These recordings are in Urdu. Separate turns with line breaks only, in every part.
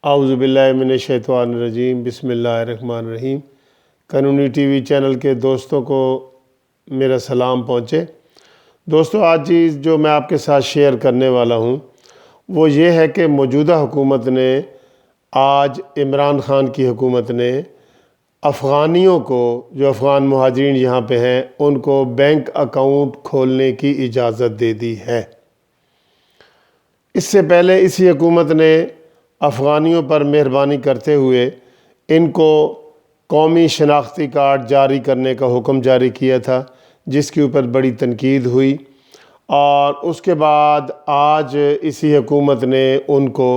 اعوذ باللہ من الشیطان الرجیم، بسم اللہ الرحمن الرحیم۔ قانونی ٹی وی چینل کے دوستوں کو میرا سلام پہنچے۔ دوستو، آج چیز جو میں آپ کے ساتھ شیئر کرنے والا ہوں وہ یہ ہے کہ موجودہ حکومت نے آج عمران خان کی حکومت نے افغانیوں کو، جو افغان مہاجرین یہاں پہ ہیں، ان کو بینک اکاؤنٹ کھولنے کی اجازت دے دی ہے۔ اس سے پہلے اسی حکومت نے افغانیوں پر مہربانی کرتے ہوئے ان کو قومی شناختی کارڈ جاری کرنے کا حکم جاری کیا تھا، جس کے اوپر بڑی تنقید ہوئی، اور اس کے بعد آج اسی حکومت نے ان کو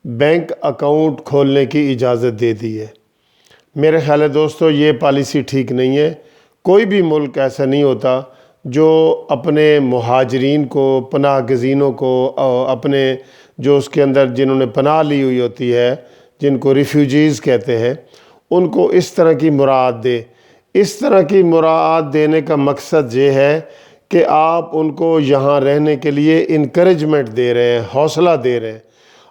بینک اکاؤنٹ کھولنے کی اجازت دے دی ہے۔ میرے خیال ہے دوستو، یہ پالیسی ٹھیک نہیں ہے۔ کوئی بھی ملک ایسا نہیں ہوتا جو اپنے مہاجرین کو، پناہ گزینوں کو، اپنے جو اس کے اندر جنہوں نے پناہ لی ہوئی ہوتی ہے، جن کو ریفیوجیز کہتے ہیں، ان کو اس طرح کی مراعات دے۔ اس طرح کی مراعات دینے کا مقصد یہ ہے کہ آپ ان کو یہاں رہنے کے لیے انکریجمنٹ دے رہے ہیں، حوصلہ دے رہے ہیں۔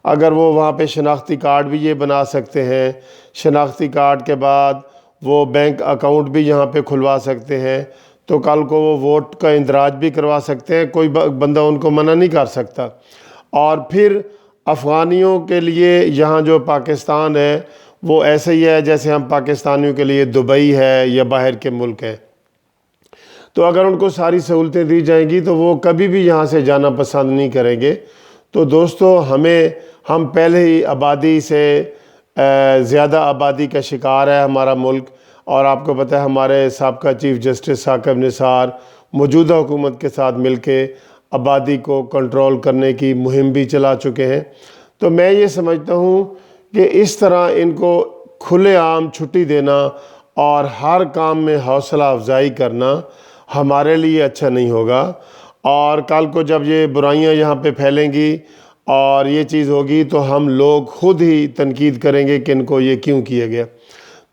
اگر وہ وہاں پہ شناختی کارڈ بھی یہ بنا سکتے ہیں، شناختی کارڈ کے بعد وہ بینک اکاؤنٹ بھی یہاں پہ کھلوا سکتے ہیں، تو کل کو وہ ووٹ کا اندراج بھی کروا سکتے ہیں، کوئی بندہ ان کو منع نہیں کر سکتا۔ اور پھر افغانیوں کے لیے یہاں جو پاکستان ہے وہ ایسے ہی ہے جیسے ہم پاکستانیوں کے لیے دبئی ہے یا باہر کے ملک ہیں۔ تو اگر ان کو ساری سہولتیں دی جائیں گی تو وہ کبھی بھی یہاں سے جانا پسند نہیں کریں گے۔ تو دوستو، ہم پہلے ہی آبادی سے زیادہ آبادی کا شکار ہے ہمارا ملک، اور آپ کو پتہ ہے ہمارے سابقہ چیف جسٹس ثاقب نثار موجودہ حکومت کے ساتھ مل کے آبادی کو کنٹرول کرنے کی مہم بھی چلا چکے ہیں۔ تو میں یہ سمجھتا ہوں کہ اس طرح ان کو کھلے عام چھٹی دینا اور ہر کام میں حوصلہ افزائی کرنا ہمارے لیے اچھا نہیں ہوگا، اور کل کو جب یہ برائیاں یہاں پہ پھیلیں گی اور یہ چیز ہوگی تو ہم لوگ خود ہی تنقید کریں گے کہ ان کو یہ کیوں کیا گیا۔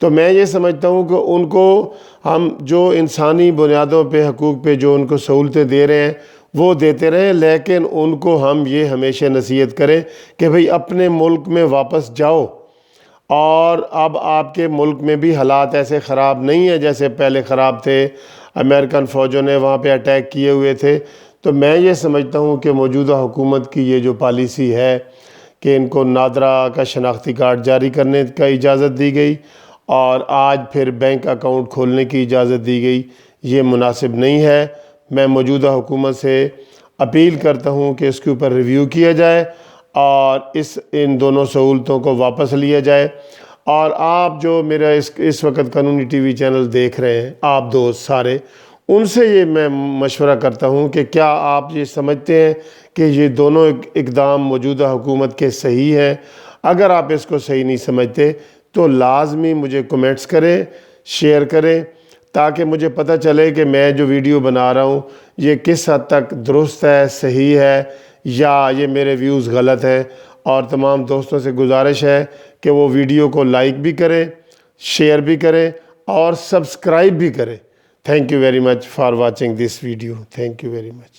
تو میں یہ سمجھتا ہوں کہ ان کو ہم جو انسانی بنیادوں پہ، حقوق پہ جو ان کو سہولتیں دے رہے ہیں وہ دیتے رہیں، لیکن ان کو ہم یہ ہمیشہ نصیحت کریں کہ بھئی اپنے ملک میں واپس جاؤ۔ اور اب آپ کے ملک میں بھی حالات ایسے خراب نہیں ہیں جیسے پہلے خراب تھے، امریکن فوجوں نے وہاں پہ اٹیک کیے ہوئے تھے۔ تو میں یہ سمجھتا ہوں کہ موجودہ حکومت کی یہ جو پالیسی ہے کہ ان کو نادرا کا شناختی کارڈ جاری کرنے کا اجازت دی گئی اور آج پھر بینک اکاؤنٹ کھولنے کی اجازت دی گئی، یہ مناسب نہیں ہے۔ میں موجودہ حکومت سے اپیل کرتا ہوں کہ اس کے اوپر ریویو کیا جائے اور ان دونوں سہولتوں کو واپس لیا جائے۔ اور آپ جو میرا اس وقت قانونی ٹی وی چینل دیکھ رہے ہیں، آپ دوست سارے، ان سے یہ میں مشورہ کرتا ہوں کہ کیا آپ یہ سمجھتے ہیں کہ یہ دونوں اقدام موجودہ حکومت کے صحیح ہیں؟ اگر آپ اس کو صحیح نہیں سمجھتے تو لازمی مجھے کمنٹس کریں، شیئر کریں، تاکہ مجھے پتہ چلے کہ میں جو ویڈیو بنا رہا ہوں یہ کس حد تک درست ہے، صحیح ہے، یا یہ میرے ویوز غلط ہیں۔ اور تمام دوستوں سے گزارش ہے کہ وہ ویڈیو کو لائک بھی کریں، شیئر بھی کریں اور سبسکرائب بھی کریں۔ Thank you very much for watching this video. Thank you very much.